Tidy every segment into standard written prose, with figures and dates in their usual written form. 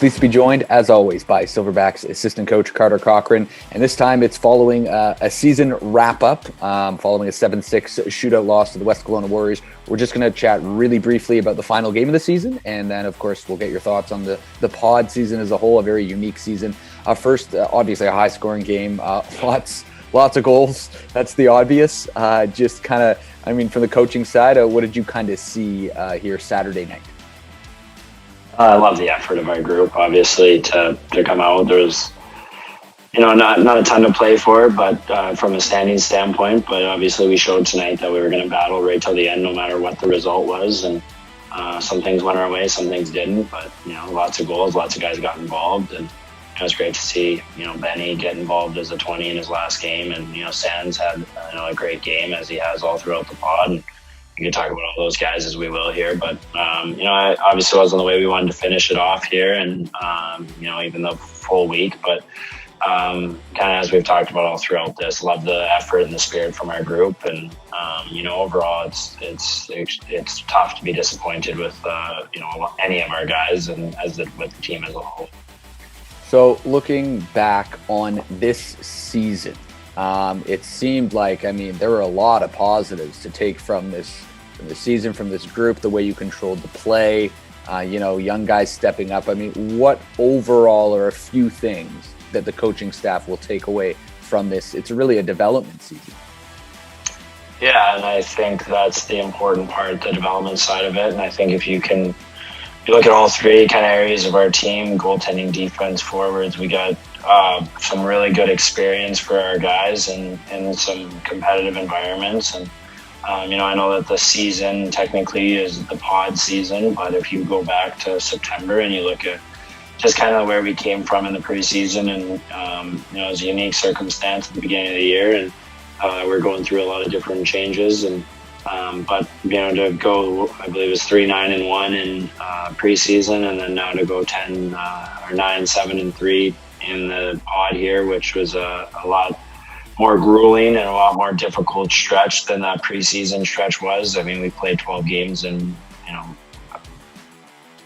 Pleased to be joined, as always, by Silverback's assistant coach, Carter Cochrane. And this time it's following a season wrap-up, following a 7-6 shootout loss to the West Kelowna Warriors. We're just going to chat really briefly about the final game of the season. And then, of course, we'll get your thoughts on the pod season as a whole, a very unique season. First, obviously, a high-scoring game. Lots of goals. That's the obvious. Just kind of, from the coaching side, what did you kind of see here Saturday night? I love the effort of our group, obviously, to come out. There was, not a ton to play for, but from a standing standpoint, but obviously we showed tonight that we were going to battle right till the end, no matter what the result was. And some things went our way, some things didn't, but, lots of goals, lots of guys got involved. And it was great to see, Bennett get involved as a 20 in his last game. And, Sands had, a great game, as he has all throughout the pod. And we can talk about all those guys as we will here, but I obviously wasn't the way we wanted to finish it off here, and even the full week. But kind of as we've talked about all throughout this, love the effort and the spirit from our group, and overall it's tough to be disappointed with any of our guys, and with the team as a whole. So looking back on this season, it seemed like, there were a lot of positives to take from the season, from this group, the way you controlled the play, young guys stepping up. What overall are a few things that the coaching staff will take away from this? It's really a development season. Yeah, and I think that's the important part, the development side of it. And I think if you look at all three kind of areas of our team, goaltending, defense, forwards, we got some really good experience for our guys in some competitive environments. And, I know that the season technically is the pod season, but if you go back to September and you look at just kind of where we came from in the preseason, and, it was a unique circumstance at the beginning of the year, and we're going through a lot of different changes. And but to go, I believe it was 3-9-1 in preseason, and then now to go 9-7-3 in the pod here, which was a lot more grueling and a lot more difficult stretch than that preseason stretch was. We played 12 games in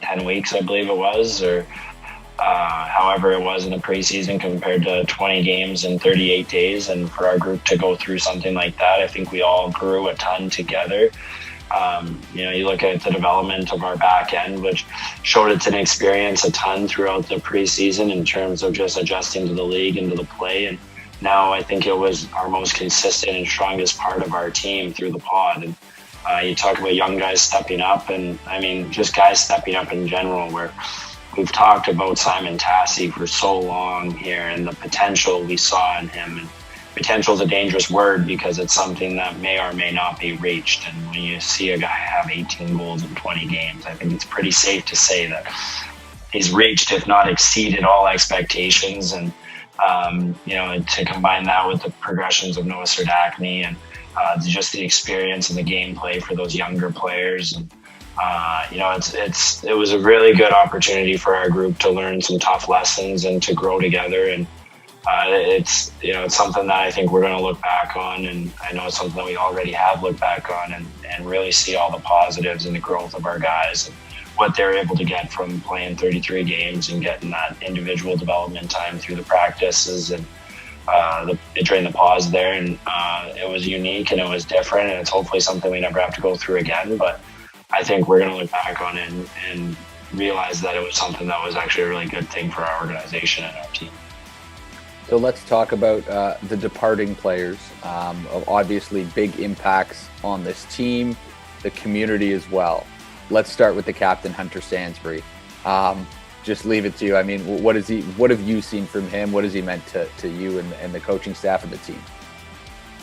10 weeks, I believe it was, or however it was in the preseason, compared to 20 games in 38 days. And for our group to go through something like that, I think we all grew a ton together. You look at the development of our back end, which showed its inexperience a ton throughout the preseason in terms of just adjusting to the league and to the play. And now I think it was our most consistent and strongest part of our team through the pod. And you talk about young guys stepping up, and just guys stepping up in general, where we've talked about Simon Tassi for so long here and the potential we saw in him. And potential is a dangerous word because it's something that may or may not be reached. And when you see a guy have 18 goals in 20 games, I think it's pretty safe to say that he's reached, if not exceeded, all expectations. And, to combine that with the progressions of Noah Serdachny and just the experience and the gameplay for those younger players. And, it was a really good opportunity for our group to learn some tough lessons and to grow together. And it's something that I think we're going to look back on, and I know it's something that we already have looked back on, and really see all the positives in the growth of our guys and what they're able to get from playing 33 games and getting that individual development time through the practices and during the pause there. And it was unique and it was different, and it's hopefully something we never have to go through again. But I think we're going to look back on it and realize that it was something that was actually a really good thing for our organization and our team. So let's talk about the departing players. Obviously, big impacts on this team, the community as well. Let's start with the captain, Hunter Sansbury. Just leave it to you. What have you seen from him? What has he meant to you and the coaching staff of the team?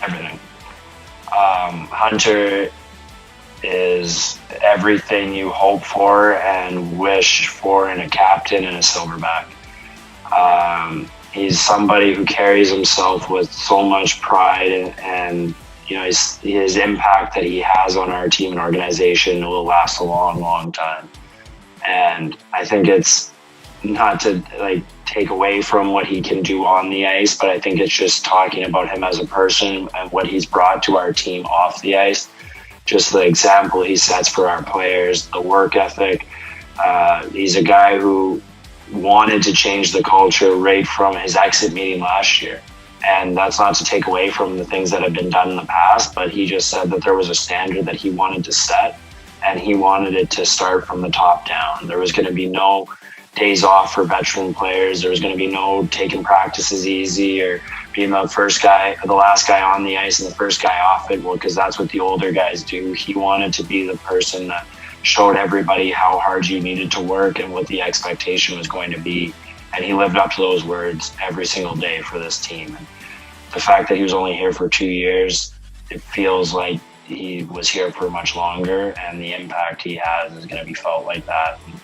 Everything. Hunter is everything you hope for and wish for in a captain and a Silverback. He's somebody who carries himself with so much pride, and his impact that he has on our team and organization will last a long, long time. And I think it's not to take away from what he can do on the ice, but I think it's just talking about him as a person and what he's brought to our team off the ice. Just the example he sets for our players, the work ethic. He's a guy who wanted to change the culture right from his exit meeting last year. And that's not to take away from the things that have been done in the past, but he just said that there was a standard that he wanted to set, and he wanted it to start from the top down. There was going to be no days off for veteran players. There was going to be no taking practices easy or being the first guy, or the last guy on the ice and the first guy off it, because that's what the older guys do. He wanted to be the person that showed everybody how hard you needed to work and what the expectation was going to be. And he lived up to those words every single day for this team. And the fact that he was only here for 2 years, it feels like he was here for much longer, and the impact he has is going to be felt like that. And,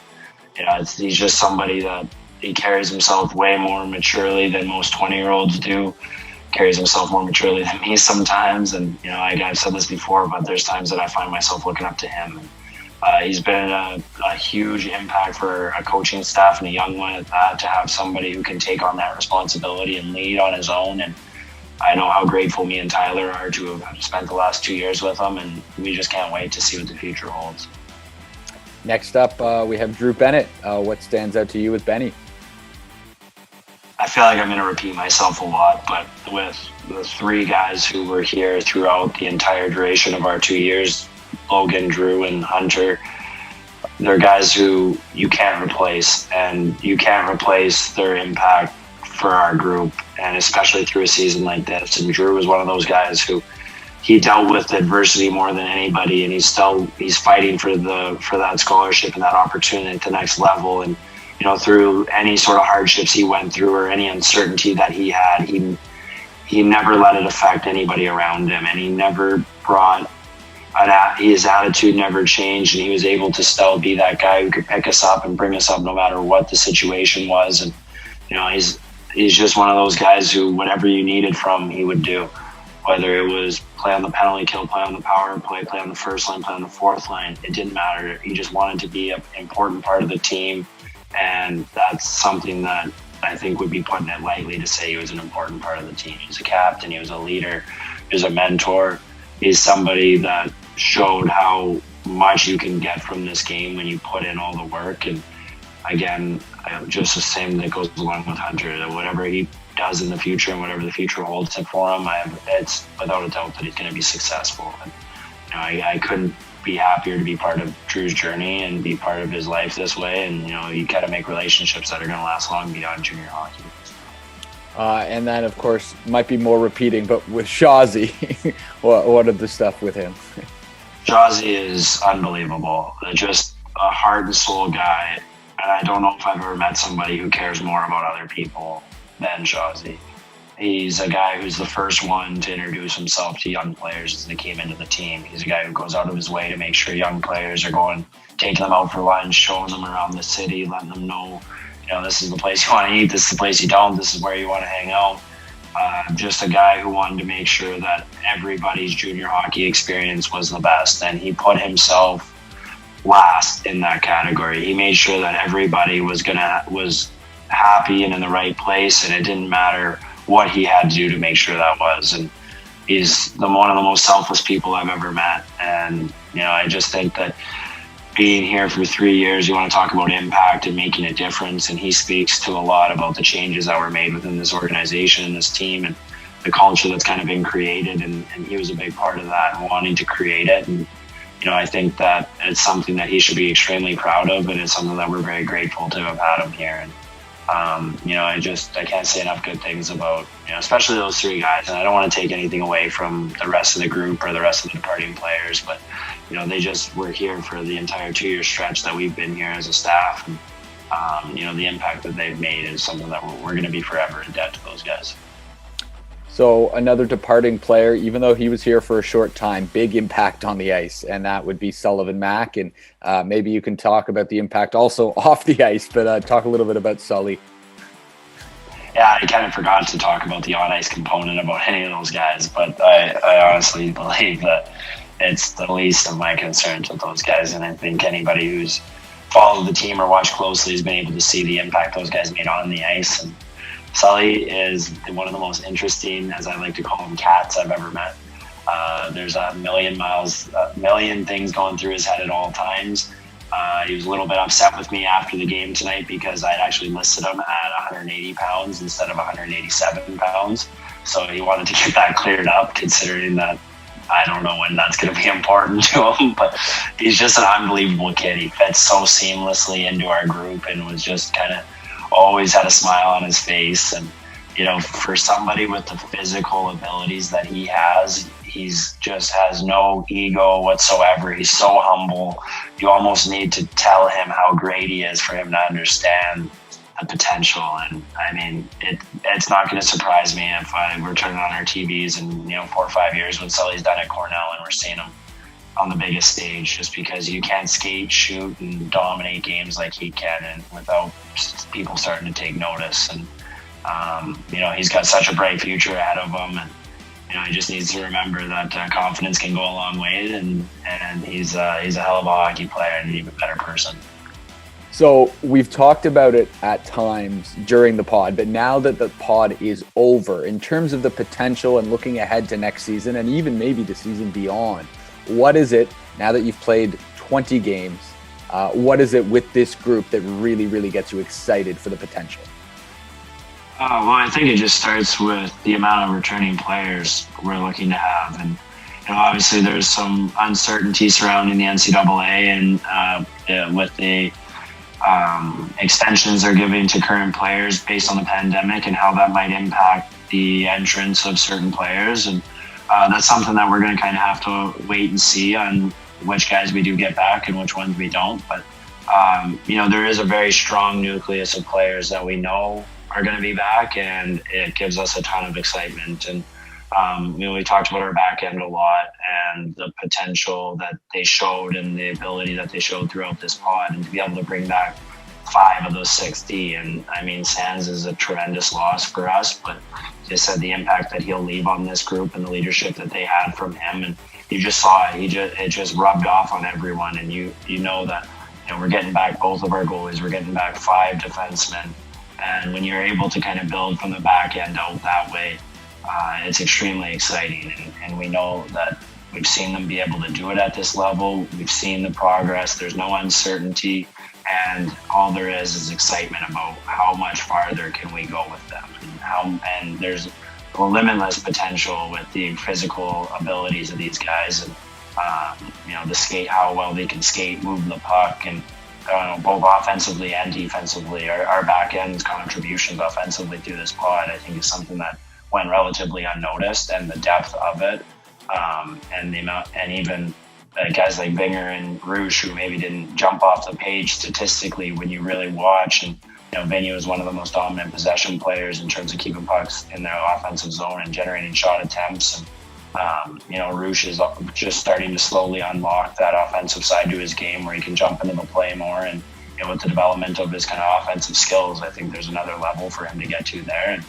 he's just somebody that he carries himself way more maturely than most 20-year-olds do. Carries himself more maturely than me sometimes. And, I've said this before, but there's times that I find myself looking up to him. He's been a huge impact for a coaching staff, and a young one at that, to have somebody who can take on that responsibility and lead on his own. And I know how grateful me and Tyler are to have spent the last 2 years with him, and we just can't wait to see what the future holds. Next up, we have Drew Bennett. What stands out to you with Benny? I feel like I'm going to repeat myself a lot, but with the three guys who were here throughout the entire duration of our 2 years, Logan, Drew, and Hunter, they're guys who you can't replace, and you can't replace their impact for our group, and especially through a season like this. And Drew was one of those guys who he dealt with adversity more than anybody, and he's fighting for that scholarship and that opportunity at the next level. And through any sort of hardships he went through or any uncertainty that he had, he never let it affect anybody around him, and he never brought his attitude never changed, and he was able to still be that guy who could pick us up and bring us up no matter what the situation was. And he's just one of those guys who whatever you needed from, he would do. Whether it was play on the penalty kill, play on the power play, play on the first line, play on the fourth line, it didn't matter. He just wanted to be an important part of the team, and that's something that I think would be putting it lightly to say he was an important part of the team. He's a captain, he was a leader, he was a mentor. He's somebody that showed how much you can get from this game when you put in all the work. And again, just the same that goes along with Hunter, that whatever he does in the future and whatever the future holds for him, it's without a doubt that he's going to be successful. And I couldn't be happier to be part of Drew's journey and be part of his life this way. And you got to make relationships that are going to last long beyond junior hockey. And then, of course, might be more repeating, but with Shawzy, what of the stuff with him? Shawzy is unbelievable. Just a heart and soul guy. And I don't know if I've ever met somebody who cares more about other people than Shawzy. He's a guy who's the first one to introduce himself to young players as they came into the team. He's a guy who goes out of his way to make sure young players are taking them out for lunch, showing them around the city, letting them know, this is the place you want to eat, this is the place you don't, this is where you want to hang out. Just a guy who wanted to make sure that everybody's junior hockey experience was the best, and he put himself last in that category. He made sure that everybody was happy and in the right place, and it didn't matter what he had to do to make sure that was. And he's one of the most selfless people I've ever met. And I just think that being here for 3 years, you want to talk about impact and making a difference, and he speaks to a lot about the changes that were made within this organization and this team and the culture that's kind of been created, and he was a big part of that and wanting to create it. And I think that it's something that he should be extremely proud of, and it's something that we're very grateful to have had him here. And I can't say enough good things about especially those three guys. And I don't want to take anything away from the rest of the group or the rest of the departing players, but they just were here for the entire 2 year stretch that we've been here as a staff. And the impact that they've made is something that we're going to be forever in debt to those guys. So another departing player, even though he was here for a short time, big impact on the ice, and that would be Sullivan Mack. And maybe you can talk about the impact also off the ice, but talk a little bit about Sully. Yeah, I kind of forgot to talk about the on-ice component about any of those guys, but I honestly believe that it's the least of my concerns with those guys. And I think anybody who's followed the team or watched closely has been able to see the impact those guys made on the ice. And Sully is one of the most interesting, as I like to call them, cats I've ever met. There's a million things going through his head at all times. He was a little bit upset with me after the game tonight because I'd actually listed him at 180 pounds instead of 187 pounds. So he wanted to get that cleared up, considering that I don't know when that's going to be important to him. But he's just an unbelievable kid. He fits so seamlessly into our group and was just kind of always had a smile on his face. And, you know, for somebody with the physical abilities that he has, he's just has no ego whatsoever. He's so humble. You almost need to tell him how great he is for him to understand the potential. And I mean, it's not going to surprise me if we're turning on our TVs in 4 or 5 years when Sully's done at Cornell and we're seeing him on the biggest stage, just because you can't skate, shoot, and dominate games like he can, and without people starting to take notice. And he's got such a bright future ahead of him, and he just needs to remember that confidence can go a long way, and he's a hell of a hockey player and an even better person. So we've talked about it at times during the pod, but now that the pod is over, in terms of the potential and looking ahead to next season and even maybe the season beyond, what is it, now that you've played 20 games, what is it with this group that really, really gets you excited for the potential? Well, I think it just starts with the amount of returning players we're looking to have. And obviously there's some uncertainty surrounding the NCAA and with the extensions they're giving to current players based on the pandemic and how that might impact the entrance of certain players. And that's something that we're going to kind of have to wait and see on which guys we do get back and which ones we don't. But, there is a very strong nucleus of players that we know are going to be back, and it gives us a ton of excitement. And, we talked about our back end a lot and the potential that they showed and the ability that they showed throughout this pod, and to be able to bring back 5 of those 60. And I mean, Sands is a tremendous loss for us, but just said the impact that he'll leave on this group and the leadership that they had from him. And you just saw it. It just rubbed off on everyone. And you know that, we're getting back both of our goalies. We're getting back 5 defensemen. And when you're able to kind of build from the back end out that way, it's extremely exciting. And we know that we've seen them be able to do it at this level. We've seen the progress. There's no uncertainty. And all there is excitement about how much farther can we go with them. And there's a limitless potential with the physical abilities of these guys. And, the skate, how well they can skate, move the puck, and both offensively and defensively. Our back end's contributions offensively through this pod, I think, is something that went relatively unnoticed, and the depth of it, and the amount, and even guys like Binger and Rouge, who maybe didn't jump off the page statistically when you really watch. And Vigneault is one of the most dominant possession players in terms of keeping pucks in their offensive zone and generating shot attempts. And Rouge is just starting to slowly unlock that offensive side to his game, where he can jump into the play more. And with the development of his kind of offensive skills, I think there's another level for him to get to there. And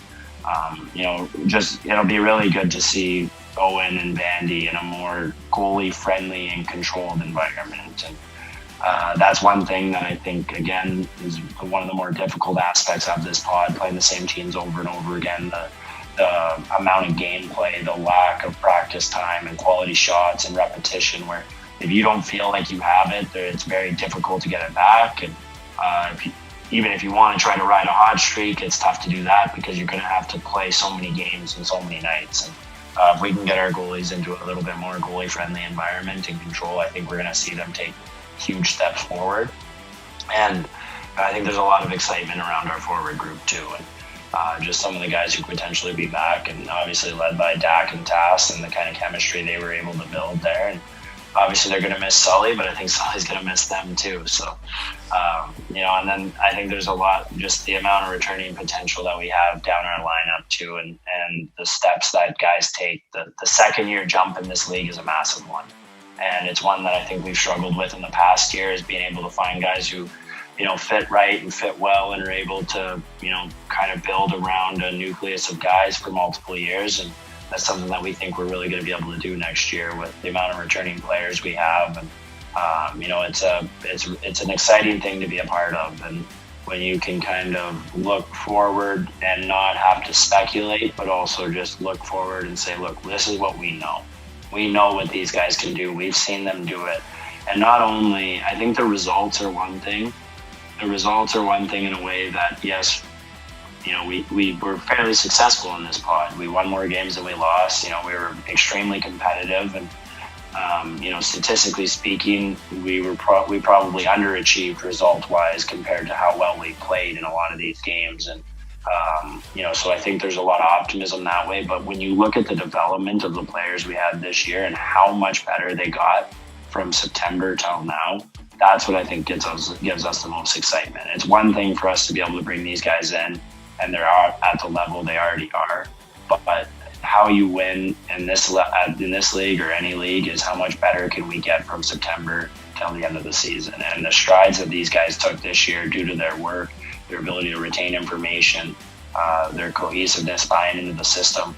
it'll be really good to see Owen and Vandy in a more goalie-friendly and controlled environment. And that's one thing that I think, again, is one of the more difficult aspects of this pod, playing the same teams over and over again. The amount of gameplay, the lack of practice time and quality shots and repetition, where if you don't feel like you have it, it's very difficult to get it back. And even if you want to try to ride a hot streak, it's tough to do that because you're going to have to play so many games and so many nights. And if we can get our goalies into a little bit more goalie-friendly environment and control, I think we're going to see them take huge steps forward. And I think there's a lot of excitement around our forward group too. And just some of the guys who potentially be back, and obviously led by Dak and Tass and the kind of chemistry they were able to build there. And obviously they're going to miss Sully, but I think Sully's going to miss them too. So, and then I think there's a lot, just the amount of returning potential that we have down our lineup too, and the steps that guys take. The second year jump in this league is a massive one. And it's one that I think we've struggled with in the past years, being able to find guys who, fit right and fit well and are able to, kind of build around a nucleus of guys for multiple years. And that's something that we think we're really going to be able to do next year with the amount of returning players we have. And, it's an exciting thing to be a part of. And when you can kind of look forward and not have to speculate, but also just look forward and say, look, this is what we know. We know what these guys can do. We've seen them do it. And not only, I think the results are one thing. The results are one thing in a way that, yes, we were fairly successful in this pod. We won more games than we lost. We were extremely competitive, and statistically speaking, we probably underachieved result-wise compared to how well we played in a lot of these games. And so I think there's a lot of optimism that way. But when you look at the development of the players we had this year and how much better they got from September till now, that's what I think gives us the most excitement. It's one thing for us to be able to bring these guys in and they're at the level they already are, but how you win in this league or any league is how much better can we get from September till the end of the season. And the strides that these guys took this year due to their work, their ability to retain information, their cohesiveness, buying into the system,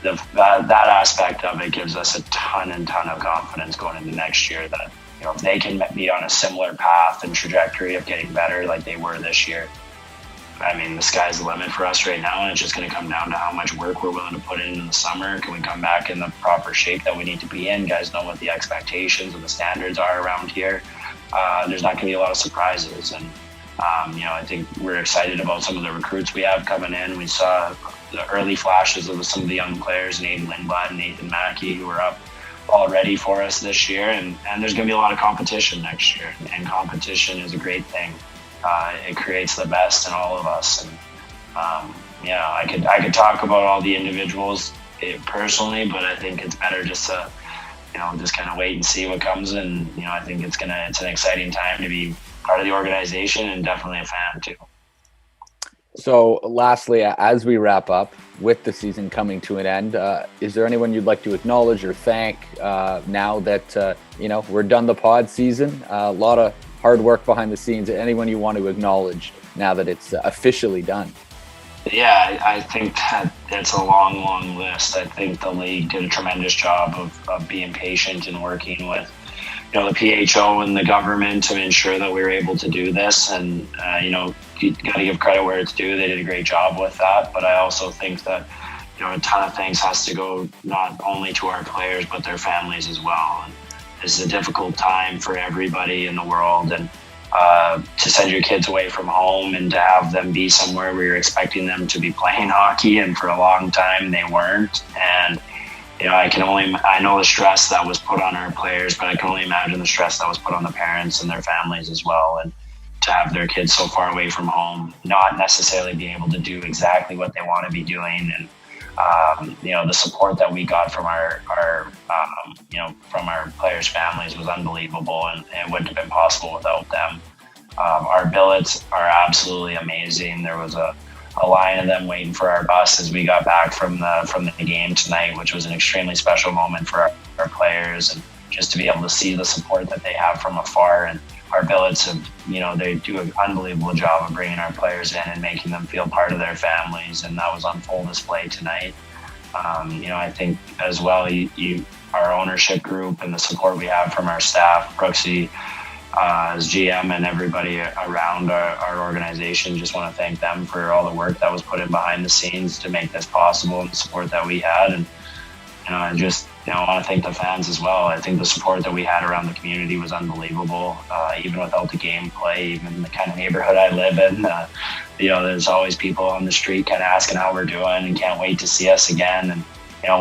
that aspect of it gives us a ton of confidence going into next year that if they can be on a similar path and trajectory of getting better like they were this year, I mean, the sky's the limit for us right now, and it's just going to come down to how much work we're willing to put in the summer. Can we come back in the proper shape that we need to be in? Guys know what the expectations and the standards are around here. There's not going to be a lot of surprises, and I think we're excited about some of the recruits we have coming in. We saw the early flashes of some of the young players, Nathan Lindblad and Nathan Mackey, who are up already for us this year, and there's going to be a lot of competition next year, and competition is a great thing. It creates the best in all of us, and I could talk about all the individuals personally, but I think it's better just to just kind of wait and see what comes. And I think it's an exciting time to be part of the organization and definitely a fan too. So lastly, as we wrap up with the season coming to an end, is there anyone you'd like to acknowledge or thank now that we're done the pod season? A lot of hard work behind the scenes. Anyone you want to acknowledge now that it's officially done? Yeah, I think that it's a long list. I think the league did a tremendous job of being patient and working with the PHO and the government to ensure that we were able to do this. And you got to give credit where it's due. They did a great job with that. But I also think that a ton of things has to go not only to our players but their families as well. And this is a difficult time for everybody in the world, and to send your kids away from home and to have them be somewhere where you're expecting them to be playing hockey, and for a long time they weren't. And I know the stress that was put on our players, but I can only imagine the stress that was put on the parents and their families as well. And to have their kids so far away from home, not necessarily being able to do exactly what they want to be doing, and the support that we got from our players' families was unbelievable, and it wouldn't have been possible without them. Our billets are absolutely amazing. There was a line of them waiting for our bus as we got back from the game tonight, which was an extremely special moment for our players, and just to be able to see the support that they have from afar. And our billets they do an unbelievable job of bringing our players in and making them feel part of their families, and that was on full display tonight. I think as well, our ownership group and the support we have from our staff, Brooksy as GM, and everybody around our organization, just want to thank them for all the work that was put in behind the scenes to make this possible, and the support that we had. And I just want to thank the fans as well. I think the support that we had around the community was unbelievable, even without the gameplay, even the kind of neighborhood I live in. There's always people on the street kind of asking how we're doing and can't wait to see us again. And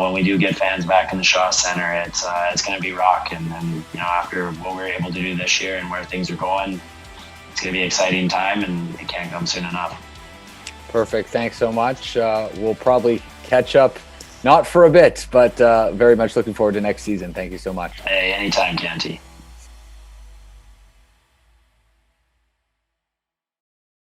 when we do get fans back in the Shaw Center, it's going to be rocking. And after what we were able to do this year and where things are going, it's going to be an exciting time, and it can't come soon enough. Perfect. Thanks so much. We'll probably catch up. Not for a bit, but very much looking forward to next season. Thank you so much. Hey, anytime, Canty.